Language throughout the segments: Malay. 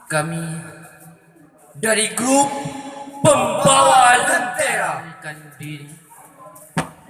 Kami dari grup pembawa lentera diri.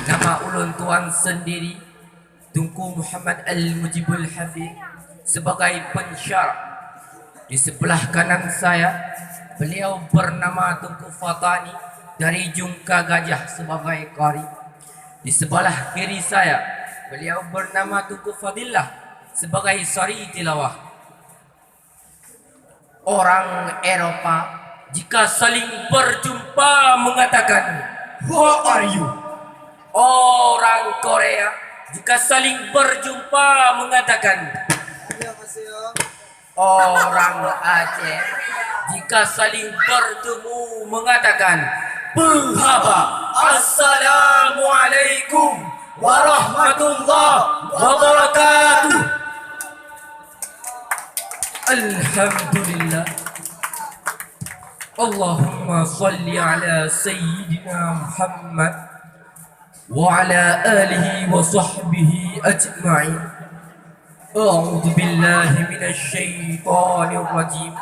Nama ulun tuan sendiri Tunku Muhammad Al-Mujibul Hafiz sebagai pensyarah. Di sebelah kanan saya beliau bernama Tunku Fatani dari Jungka Gajah sebagai qari. Di sebelah kiri saya beliau bernama Tunku Fadillah sebagai sari tilawah. Orang Eropa jika saling berjumpa mengatakan "Who are you?" Orang Korea jika saling berjumpa mengatakan 안녕하세요. orang Aceh jika saling bertemu mengatakan "Perhaba, Assalamualaikum warahmatullahi wabarakatuh." Alhamdulillah. Allahumma salli ala Sayyidina Muhammad wa ala alihi wa sahbihi ajma'in. A'udhu billahi minasyaitanir rajim.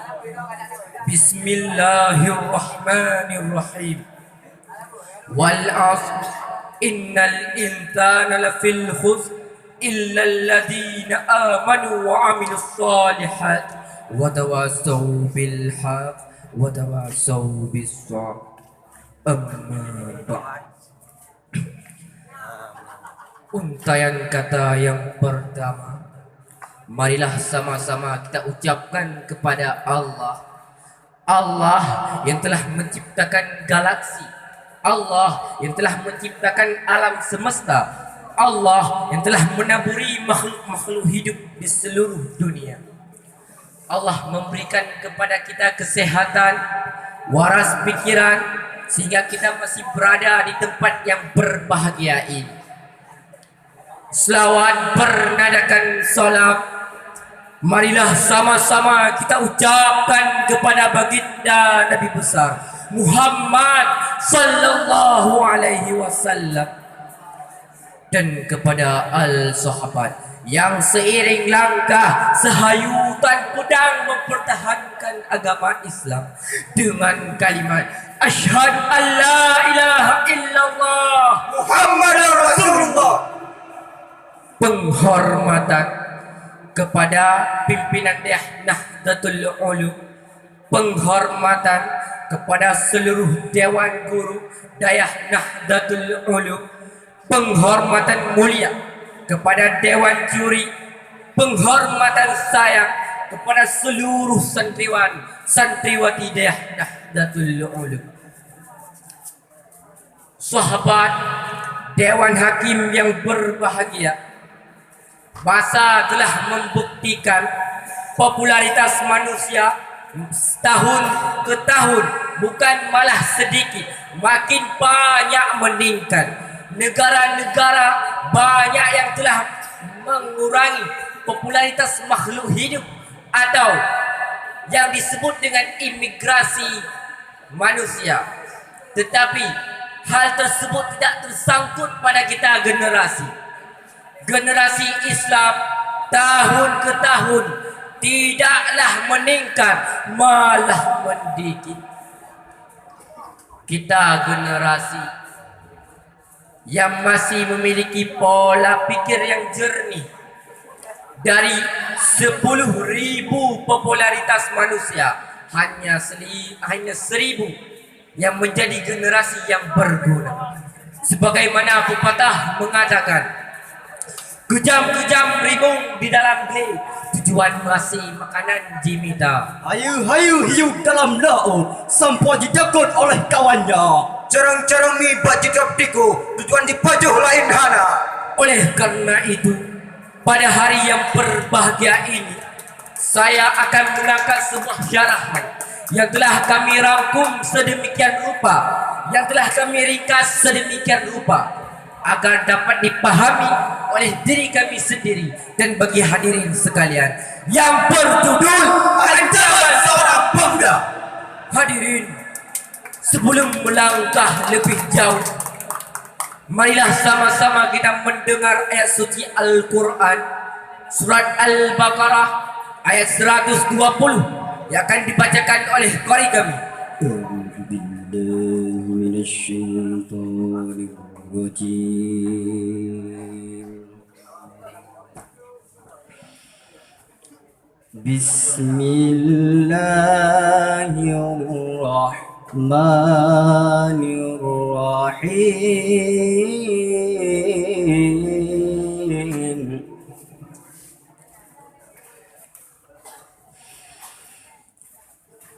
Bismillahirrahmanirrahim. Wal 'asr innal insana lafil khusr illa alladhina amanu wa 'amilus shalihat wa tawassaw bil haqq wa tawassaw bis sabr. Amma ba'd. Untayan kata yang pertama, marilah sama-sama kita ucapkan kepada Allah. Allah yang telah menciptakan galaksi, Allah yang telah menciptakan alam semesta, Allah yang telah menaburi makhluk-makhluk hidup di seluruh dunia. Allah memberikan kepada kita kesehatan, waras pikiran, sehingga kita masih berada di tempat yang berbahagia ini. Selawat bernadakan salam, marilah sama-sama kita ucapkan kepada baginda Nabi besar Muhammad sallallahu alaihi wasallam dan kepada al-sahabat yang seiring langkah sehayutan pedang mempertahankan agama Islam dengan kalimat asyhadu an la ilaha illallah Muhammadur Rasulullah. Penghormatan kepada pimpinan Nahdlatul Ulum, penghormatan kepada seluruh dewan guru Dayah Nahdlatul Ulum, penghormatan mulia kepada dewan juri, penghormatan saya kepada seluruh santriwan santriwati Dayah Nahdlatul Ulum. Sahabat dewan hakim yang berbahagia, masa telah membuktikan popularitas manusia tahun ke tahun bukan malah sedikit, makin banyak meningkat. Negara-negara banyak yang telah mengurangi popularitas makhluk hidup atau yang disebut dengan imigrasi manusia. Tetapi hal tersebut tidak tersangkut pada kita generasi Islam tahun ke tahun tidaklah meningkat, malah mendikit. Kita generasi yang masih memiliki pola pikir yang jernih. Dari 10.000 popularitas manusia, hanya 1.000 yang menjadi generasi yang berguna. Sebagaimana pepatah mengatakan, kejam-kejam rimbung di dalam he, tujuan masih makanan jimita. Hayu-hayu hiu dalam laut sampai ditakut oleh kawannya. Cerang-cerang mi baju tiku tujuan dipajuh lain hana. Oleh karena itu, pada hari yang berbahagia ini, saya akan mengangkat sebuah syarahan yang telah kami rangkum sedemikian rupa, yang telah kami ringkas sedemikian rupa, agar dapat dipahami oleh diri kami sendiri dan bagi hadirin sekalian, yang berjudul Ancaman Seorang Pemuda. Hadirin, sebelum melangkah lebih jauh, marilah sama-sama kita mendengar ayat suci Al-Quran, surat Al-Baqarah ayat 120 yang akan dibacakan oleh qari kami. أعوذ بالله من الشيطان الرجيم بسم الله الرحمن الرحيم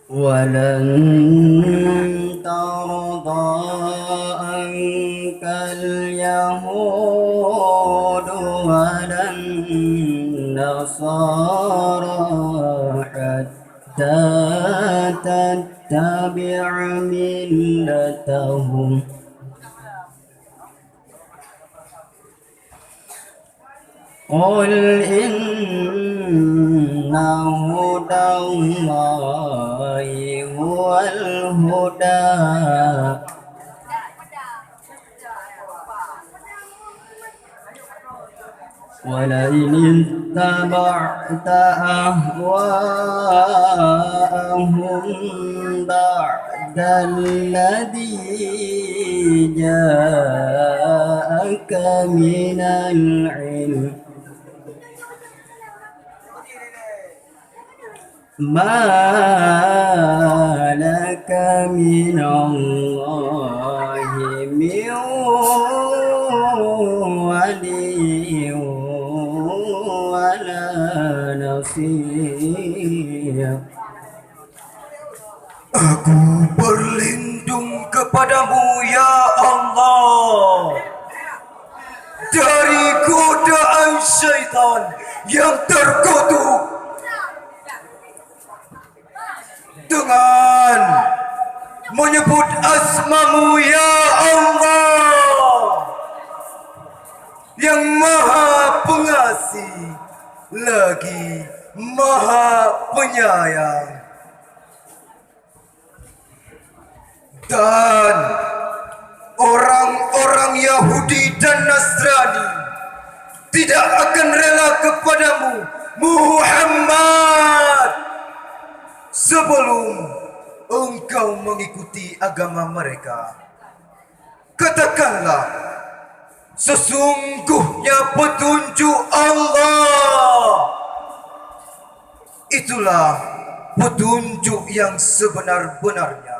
ولن ترضى عنك اليهود ولا النصارى حتى تتبع ملتهم قل إن هدى الله هو الهدى ولئن اتبعت أهواءهم بعد الذي جاءك من العلم ما لك من الله من ولي ولا نصير. Aku berlindung kepadamu ya Allah dari godaan syaitan yang terkutuk dengan menyebut asmamu ya Allah yang maha pengasih lagi maha penyayang. Dan orang-orang Yahudi dan Nasrani tidak akan rela kepadamu Muhammad sebelum engkau mengikuti agama mereka. Katakanlah, sesungguhnya petunjuk Allah itulah petunjuk yang sebenar-benarnya.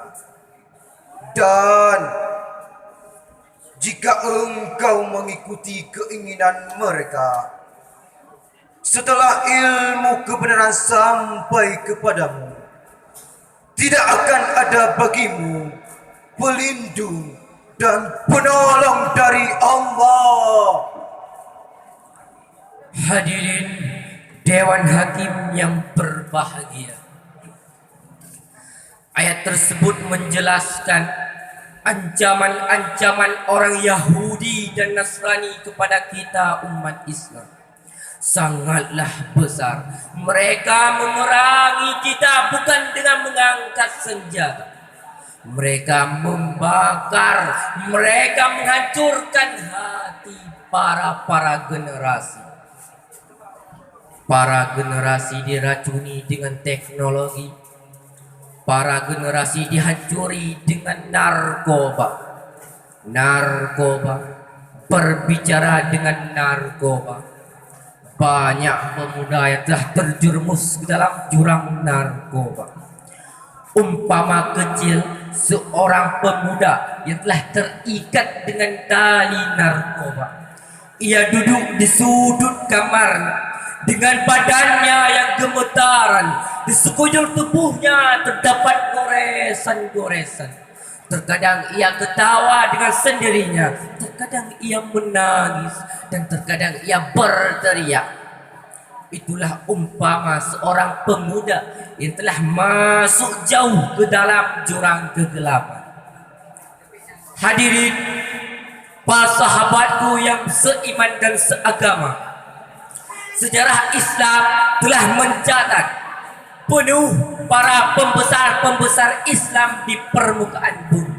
Dan jika engkau mengikuti keinginan mereka, setelah ilmu kebenaran sampai kepadamu, tidak akan ada bagimu pelindung dan penolong dari Allah. Hadirin Dewan Hakim yang berbahagia, ayat tersebut menjelaskan ancaman-ancaman orang Yahudi dan Nasrani kepada kita umat Islam sangatlah besar. Mereka memerangi kita bukan dengan mengangkat senjata. Mereka membakar, mereka menghancurkan hati para generasi. Para generasi diracuni dengan teknologi. Para generasi dihancuri dengan narkoba. Berbicara dengan narkoba. Banyak pemuda yang telah terjerumus ke dalam jurang narkoba. Umpama kecil seorang pemuda yang telah terikat dengan tali narkoba. Ia duduk di sudut kamar dengan badannya yang gemetaran. Di sekujur tubuhnya terdapat goresan-goresan. Terkadang ia ketawa dengan sendirinya, terkadang ia menangis, dan terkadang ia berteriak. Itulah umpama seorang pemuda yang telah masuk jauh ke dalam jurang kegelapan. Hadirin, para sahabatku yang seiman dan seagama, sejarah Islam telah mencatat penuh para pembesar-pembesar Islam di permukaan bumi.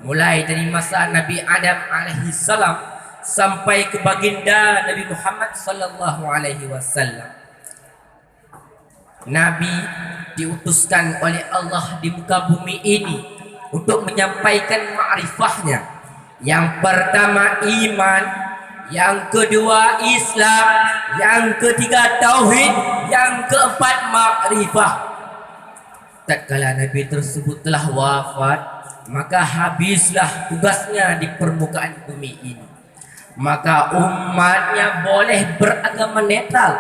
Mulai dari masa Nabi Adam alaihi salam sampai ke baginda Nabi Muhammad sallallahu alaihi wasallam. Nabi diutuskan oleh Allah di muka bumi ini untuk menyampaikan ma'rifahnya. Yang pertama iman, yang kedua Islam, yang ketiga tauhid, yang keempat ma'rifah. Tatkala Nabi tersebut telah wafat, maka habislah tugasnya di permukaan bumi ini. Maka umatnya boleh beragama netral,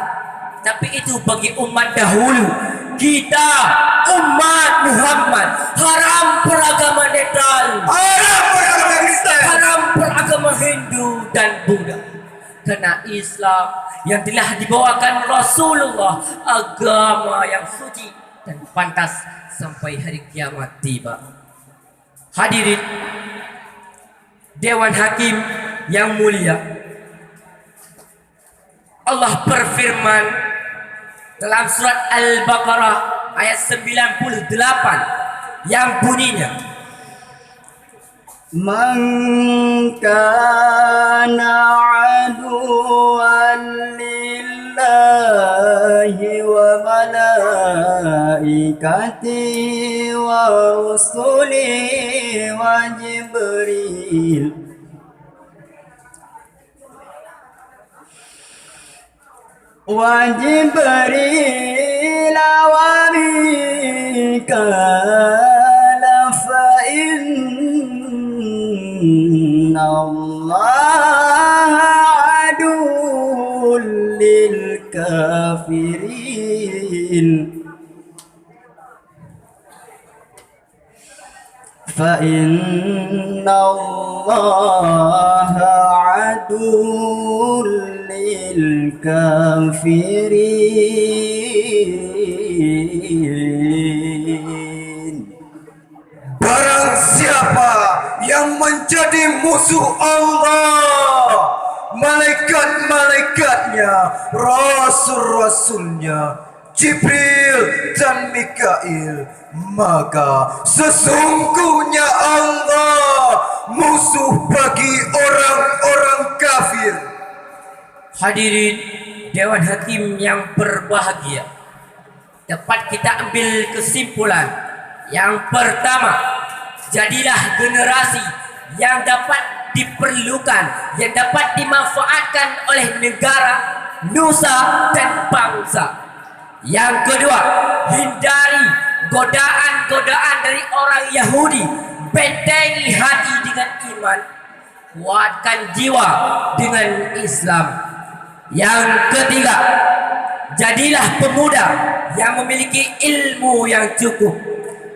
tapi itu bagi umat dahulu. Kita umat Muhammad haram beragama netral, Haram beragama Kristen. haram beragama Hindu dan Buddha. Karena Islam yang telah dibawakan Rasulullah, agama yang suci dan pantas sampai hari kiamat tiba. Hadirin Dewan Hakim yang mulia, Allah berfirman dalam surat Al-Baqarah ayat 98 yang bunyinya, Man kana aduwan lillahi wa malaikatihi wa rusulihi wa Jibril wa Mikala fa inna Allaha aduwwun lil kafirin fa inna Allaha aduwwun lil kafirin. Barang siapa yang menjadi musuh Allah, malaikat-malaikatnya, rasul-rasulnya, Jibril dan Mikail, maka sesungguhnya Allah musuh bagi orang-orang kafir. hadirin Dewan Hakim yang berbahagia, dapat kita ambil kesimpulan. Yang pertama, jadilah generasi yang dapat diperlukan, yang dapat dimanfaatkan oleh negara, nusa dan bangsa. Yang kedua, hindari godaan-godaan dari orang Yahudi. Bentengi hati dengan iman, kuatkan jiwa dengan Islam. Yang ketiga, jadilah pemuda yang memiliki ilmu yang cukup,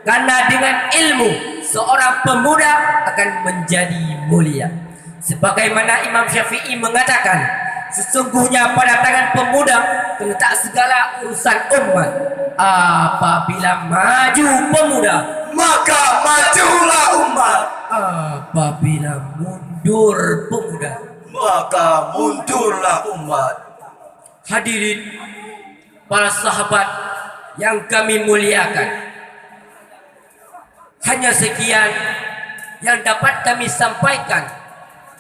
karena dengan ilmu seorang pemuda akan menjadi mulia. Sebagaimana Imam Syafi'i mengatakan, sesungguhnya pada tangan pemuda terletak segala urusan umat. Apabila maju pemuda, Maka majulah umat, apabila mundur pemuda, maka mundurlah umat. hadirin para sahabat yang kami muliakan, hanya sekian yang dapat kami sampaikan.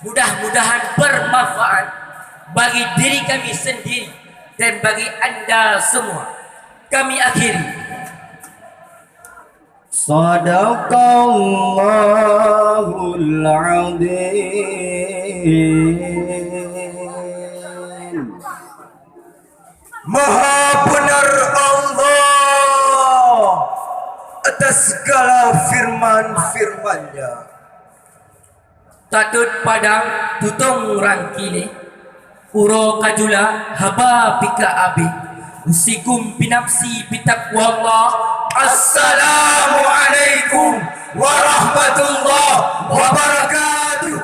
Mudah-mudahan bermanfaat bagi diri kami sendiri dan bagi anda semua. Kami akhiri. Sadaqallahul azim. Maha benar Allah atas segala firman-firman-Nya. Tatut padang tutung rangkile, uro kajula haba pika abi, usikum binafsi bitaqwallah. Assalamualaikum warahmatullahi wabarakatuh.